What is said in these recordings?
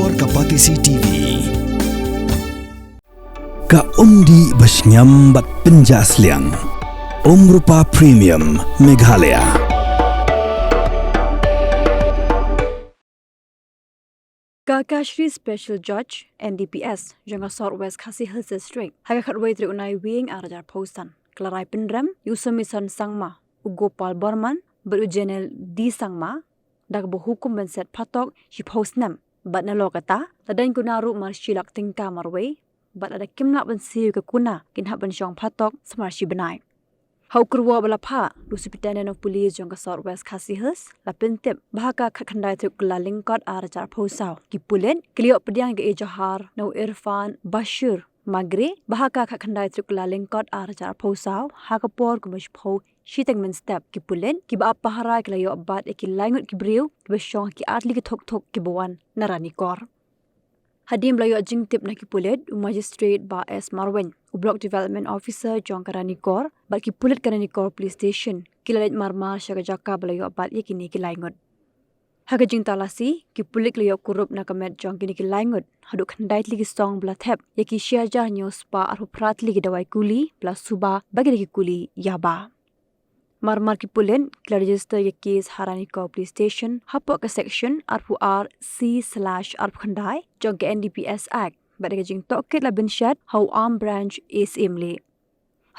Kor Kapatisi TV. Ka undi basnyam bat penjasliang. Rupa Premium Meghalaya. Kashari Special Judge NDPS jangka Southwest Khaïi Hills District haga khatway tri unai wing arajar postan klarai pendram yusumisan sangma ugopal borman berujenel di sangma dag hukum benset Phatok hi Snem bat na lokata Daiñ Kuna ru marshilak tingka marway bat ada kimnak bensiu ke Kuna kin hak bensyong Phatok smarshi benai hau kurwa balapha du Superintendent of Police jangka Southwest Khaïi Hills la pentep bahaka khandai truk la lingkot arajar posau ki pulen kliok pediang ke Johar no Irfan Bashir Magre bahaka khandai truk la lingkot arajar posau hakapor kumish pho shiteng men step ki pulen ki ba pahara ki layo bat ki langut ki briu ki besyong ki atli ki thok ki bawan narani kor Hadim layo jingtip na ki pulet magistrate ba S Marwen block development officer jongkarani kor bat ki pulet kanani kor police station kilalet marmar syaga jaka balayo bat ye kini ki laingot haga jing talasi ki pulik layo kurup na kamet jong kini ki laingot haduk khandai li ki song bla thep ye ki syaja news pa arhu pratli ki dawai kuli plus suba bagi ki kuli yaba marmar ki pulen kila register ye case harani kor police station hapok ke section arhu RC/arhu khandai jong ke NDPS act bat ke jing toket la binshat how arm branch is imli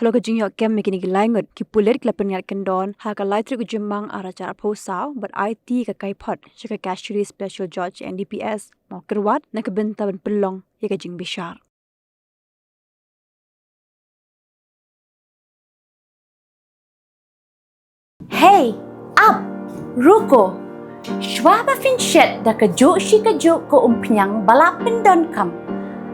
halo ke jing yo kem mekini ki laingot ki pulet kla pengat kendon ha ka laitri ku jemang arajar posau bat IT ka kaipot shika Kashari Special Judge NDPS mo kerwat na ke benta ben pelong ye ke jing bishar Hey, up, ruko. Shwaba finshet da kajo shi kajo ko umpiang balapin don kam.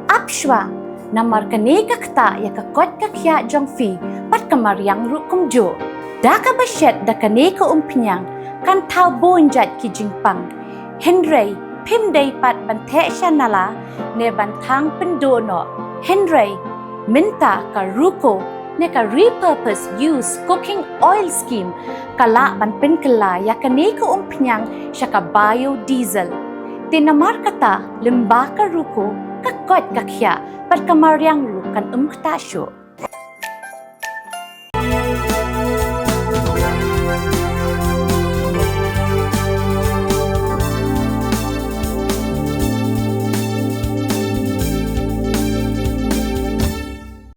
Up shwa, namar kaneka kta ya kakot kakya jong fi pat kamariang rukum jo. Da ka bashet da kaneka umpiang kan tau bonjat ki jingpang. Henry, pimday pat bante shanala ne bantang pendono. Henry, minta ka ruko neka repurpose use cooking oil scheme kala ban pen kala ya kaneka umpiang syaka biodiesel tinamar kata lembaka ruko kakot kakya pat kamariang rukan kta syo